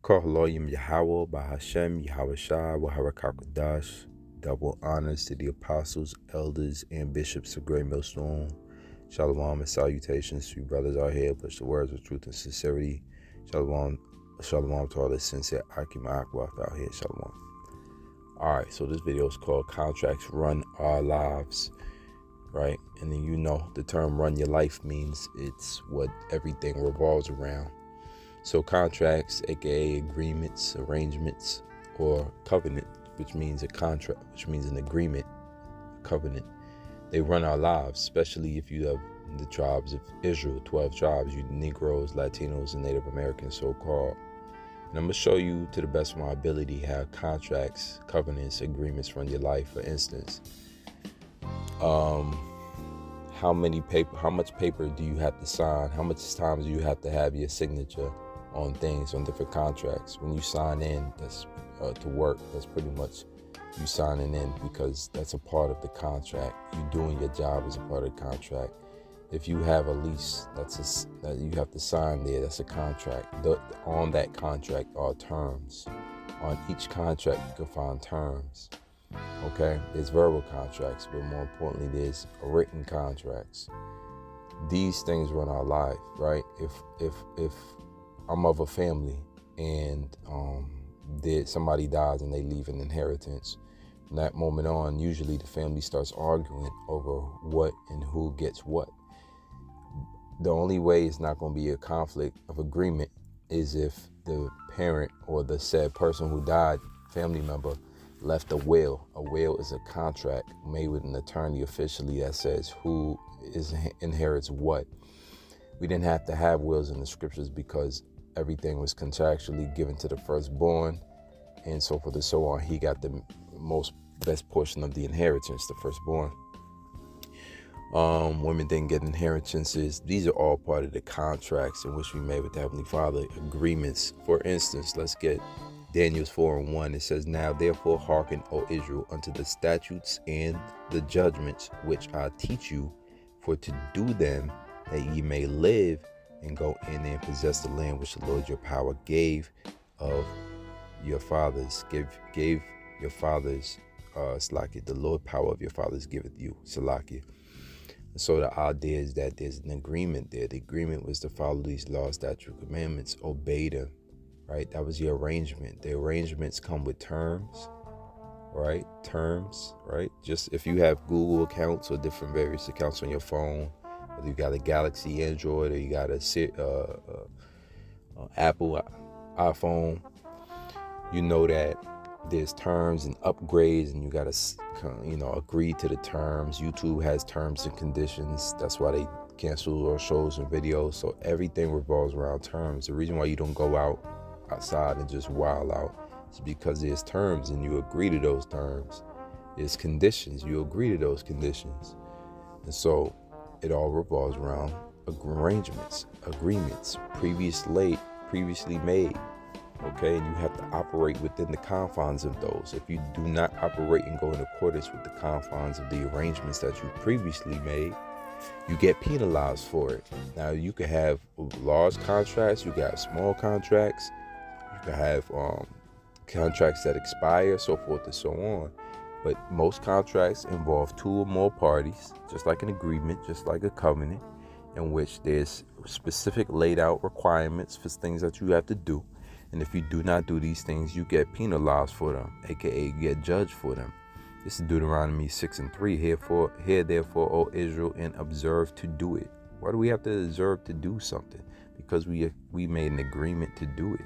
Kohaloyim Yahweh, Bahashem, Yahweh Shah, Waharakakadash. Double honors to the apostles, elders, and bishops of Great Millstone. Shalom and salutations to you brothers out here. Push the words with truth and sincerity. Shalom to all the sincere Akima Akwath out here. Shalom. Alright, so this video is called Contracts Run Our Lives. Right? And then you know the term run your life means it's what everything revolves around. So contracts, aka agreements, arrangements, or covenant, which means a contract, which means an agreement, a covenant. They run our lives, especially if you have the tribes of Israel, 12 tribes, you Negroes, Latinos, and Native Americans so-called. And I'm going to show you to the best of my ability how contracts, covenants, agreements run your life. For instance, how much paper do you have to sign? How much time do you have to have your signature on things, on different contracts? When you sign in, that's to work, that's pretty much you signing in, because that's a part of the contract. You doing your job is a part of the contract. If you have a lease, that you have to sign there, that's a contract. On that contract are terms. On each contract, you can find terms. Okay, there's verbal contracts, but more importantly, there's written contracts. These things run our life, right? If I'm of a family and somebody dies and they leave an inheritance, from that moment on, usually the family starts arguing over what and who gets what. The only way it's not going to be a conflict of agreement is if the parent or the said person who died, family member, left a will. A will is a contract made with an attorney officially that says who inherits what. We didn't have to have wills in the scriptures because everything was contractually given to the firstborn, and so forth and so on. He got the best portion of the inheritance, the firstborn. Women didn't get inheritances. These are all part of the contracts in which we made with the Heavenly Father, agreements. For instance, let's get Daniel 4:1. It says, "Now therefore hearken, O Israel, unto the statutes and the judgments which I teach you, for to do them, that ye may live, and go in and possess the land which the Lord your power gave of your fathers." Gave your fathers, Salakia. The Lord power of your fathers giveth you, Salakia. So the idea is that there's an agreement there. The agreement was to follow these laws, statutes, commandments, obey them, right? That was the arrangement. The arrangements come with terms, right? Terms, right? Just if you have Google accounts or different various accounts on your phone, whether you got a Galaxy, Android, or you got a Apple iPhone, you know that there's terms and upgrades, and you got to, agree to the terms. YouTube has terms and conditions. That's why they cancel our shows and videos. So everything revolves around terms. The reason why you don't go outside and just wild out is because there's terms and you agree to those terms. There's conditions, you agree to those conditions. And so it all revolves around arrangements, agreements, previously made. Okay, and you have to operate within the confines of those. If you do not operate and go in accordance with the confines of the arrangements that you previously made, you get penalized for it. Now, you can have large contracts, you got small contracts, you can have contracts that expire, so forth and so on. But most contracts involve two or more parties, just like an agreement, just like a covenant, in which there's specific laid out requirements for things that you have to do. And if you do not do these things, you get penalized for them, aka you get judged for them. This is Deuteronomy 6:3. Hear therefore, O Israel, and observe to do it. Why do we have to observe to do something? Because we made an agreement to do it.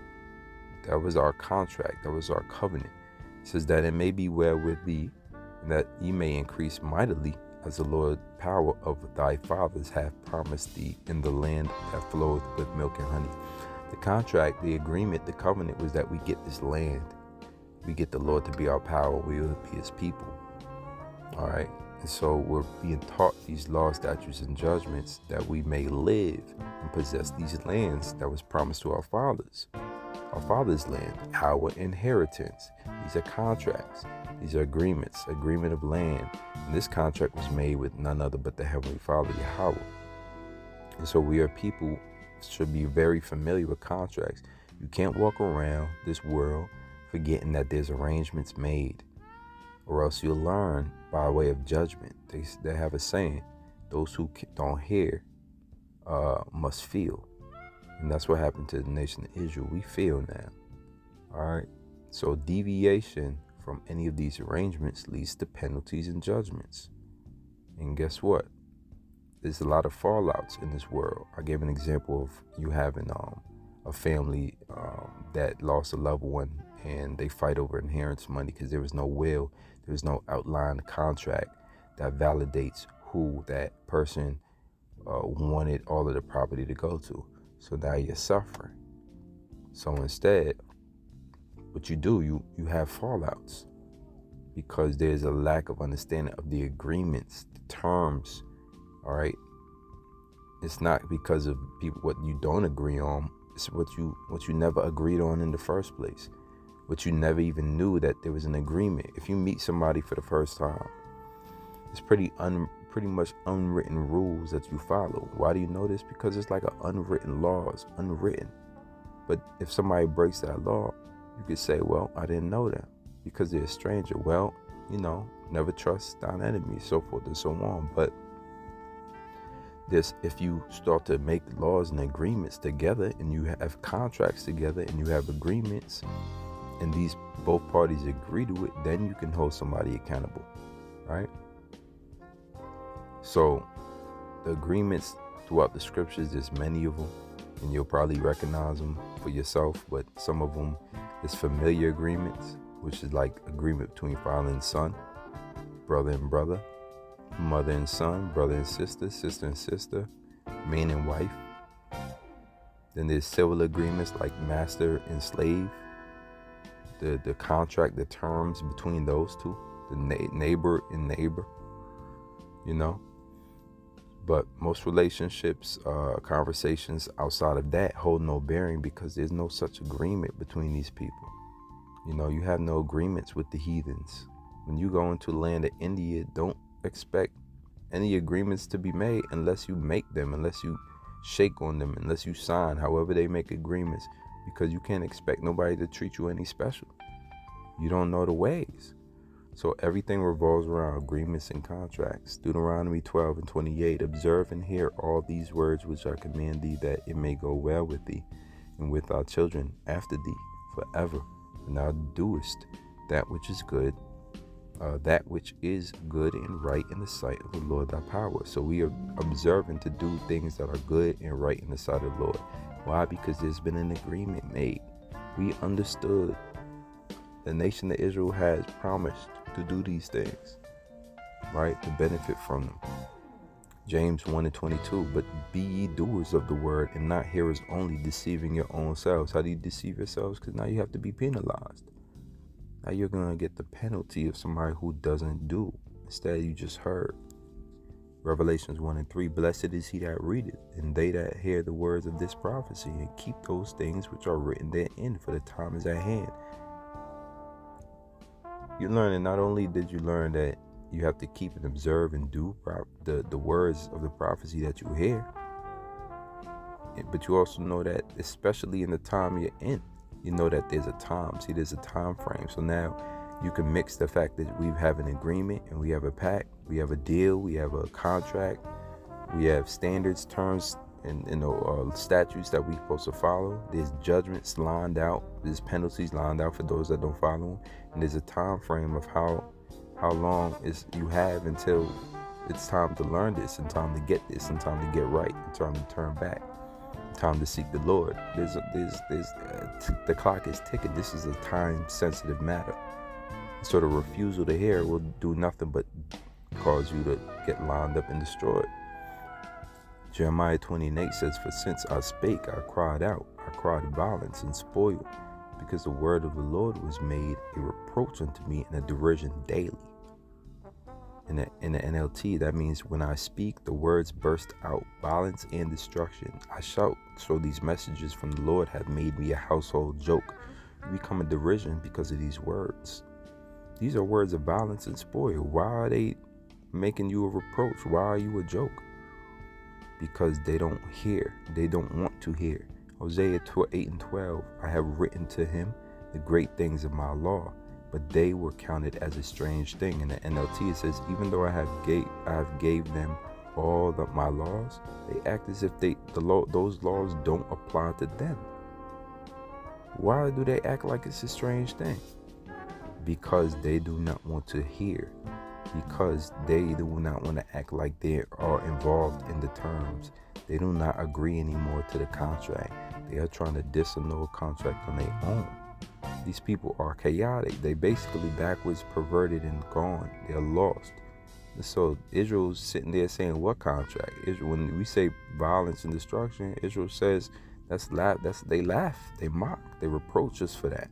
That was our contract. That was our covenant. It says that it may be well with thee, and that ye may increase mightily, as the Lord power of thy fathers hath promised thee, in the land that floweth with milk and honey. The contract, the agreement, the covenant was that we get this land. We get the Lord to be our power. We will be his people. All right. And so we're being taught these laws, statutes, and judgments that we may live and possess these lands that was promised to our fathers. Our father's land, our inheritance. These are contracts. These are agreements, agreement of land. And this contract was made with none other but the Heavenly Father, Yahweh. And so we are people should be very familiar with contracts. You can't walk around this world forgetting that there's arrangements made, or else you'll learn by way of judgment. They have a saying, those who don't hear must feel. And that's what happened to the nation of Israel. We feel now. All right. So deviation from any of these arrangements leads to penalties and judgments. And guess what? There's a lot of fallouts in this world. I gave an example of you having a family that lost a loved one, and they fight over inheritance money because there was no will, there was no outlined contract that validates who that person wanted all of the property to go to. So now you're suffering. So instead, what you do, you have fallouts because there's a lack of understanding of the agreements, the terms. All right. It's not because of people what you don't agree on. It's what you never agreed on in the first place. What you never even knew that there was an agreement. If you meet somebody for the first time, it's pretty much unwritten rules that you follow. Why do you know this? Because it's like an unwritten law. It's unwritten. But if somebody breaks that law, you could say, well, I didn't know that because they're a stranger. Well, never trust thine enemy, so forth and so on. But if you start to make laws and agreements together, and you have contracts together, and you have agreements, and these both parties agree to it, then you can hold somebody accountable, right? So the agreements throughout the scriptures, there's many of them, and you'll probably recognize them for yourself, but some of them is familiar agreements, which is like agreement between father and son, brother and brother, mother and son, brother and sister, sister and sister, man and wife. Then there's civil agreements like master and slave, the contract, the terms between those two, the neighbor and neighbor, But most relationships, conversations outside of that hold no bearing because there's no such agreement between these people. You have no agreements with the heathens. When you go into the land of India, don't expect any agreements to be made unless you make them, unless you shake on them, unless you sign, however they make agreements, because you can't expect nobody to treat you any special. You don't know the ways. So everything revolves around agreements and contracts. Deuteronomy 12:28, observe and hear all these words which I command thee, that it may go well with thee and with our children after thee forever. And thou doest that which is good, and right in the sight of the Lord thy power. So we are observing to do things that are good and right in the sight of the Lord. Why? Because there's been an agreement made. We understood the nation of Israel has promised to do these things, right? To benefit from them. James 1:22, but be ye doers of the word and not hearers only, deceiving your own selves. How do you deceive yourselves? Because now you have to be penalized. Now you're going to get the penalty of somebody who doesn't do. Instead, you just heard. Revelations 1:3, blessed is he that readeth, and they that hear the words of this prophecy, and keep those things which are written therein, for the time is at hand. You're learning, not only did you learn that you have to keep and observe and do the words of the prophecy that you hear, but you also know that, especially in the time you're in, you know that there's a time. See, there's a time frame. So now you can mix the fact that we have an agreement and we have a pact, we have a deal, we have a contract, we have standards, terms, and statutes that we're supposed to follow. There's judgments lined out. There's penalties lined out for those that don't follow them. And there's a time frame of how long is you have until it's time to learn this, and time to get this, and time to get right, and time to turn back, time to seek the Lord. The clock is ticking. This is a time-sensitive matter. So the refusal to hear will do nothing but cause you to get lined up and destroyed. Jeremiah 20:8 says, for since I spake, I cried out, I cried violence and spoil, because the word of the Lord was made a reproach unto me and a derision daily. In the NLT, that means when I speak, the words burst out, violence and destruction. I shout, so these messages from the Lord have made me a household joke. You become a derision because of these words. These are words of violence and spoil. Why are they making you a reproach? Why are you a joke? Because they don't hear. They don't want to hear. Hosea 8:12, I have written to him the great things of my law, but they were counted as a strange thing. In the NLT, it says, even though I have gave them all my laws, they act as if those laws don't apply to them. Why do they act like it's a strange thing? Because they do not want to hear. Because they do not want to act like they are involved in the terms. They do not agree anymore to the contract. They are trying to disannul a contract on their own. These people are chaotic. They basically backwards, perverted, and gone. They're lost. And so Israel's sitting there saying, what contract? Israel, when we say violence and destruction, Israel says they laugh, they mock, they reproach us for that.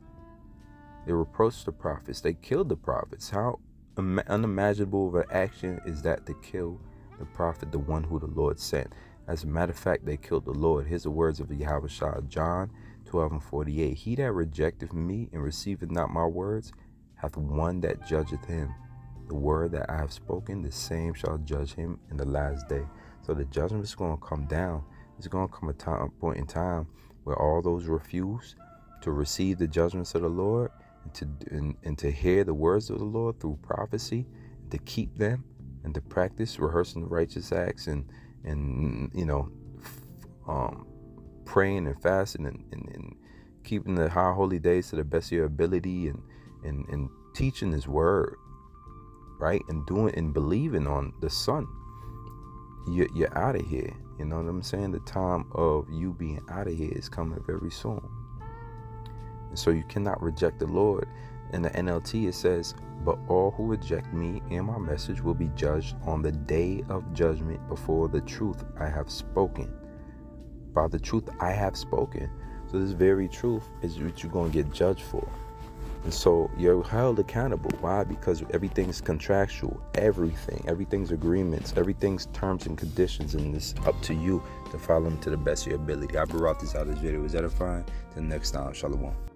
They reproach the prophets. They killed the prophets. How unimaginable of an action is that, to kill the prophet, the one who the Lord sent? As a matter of fact, they killed the Lord. Here's the words of Yahushua, John 12:48. He that rejecteth me and receiveth not my words hath one that judgeth him. The word that I have spoken, the same shall judge him in the last day. So the judgment is going to come down. It's going to come a point in time where all those refuse to receive the judgments of the Lord and to hear the words of the Lord through prophecy, to keep them and to practice rehearsing the righteous acts and praying and fasting and keeping the high holy days to the best of your ability and teaching his word, right? And doing and believing on the Son. You're out of here. You know what I'm saying? The time of you being out of here is coming very soon. And so you cannot reject the Lord. In the NLT, it says, but all who reject me and my message will be judged on the day of judgment before the truth I have spoken. By the truth I have spoken. So this very truth is what you're going to get judged for. And so you're held accountable. Why? Because everything's contractual. Everything's agreements. Everything's terms and conditions. And it's up to you to follow them to the best of your ability. I brought this out of this video. Is edifying? Till next time. Shalom.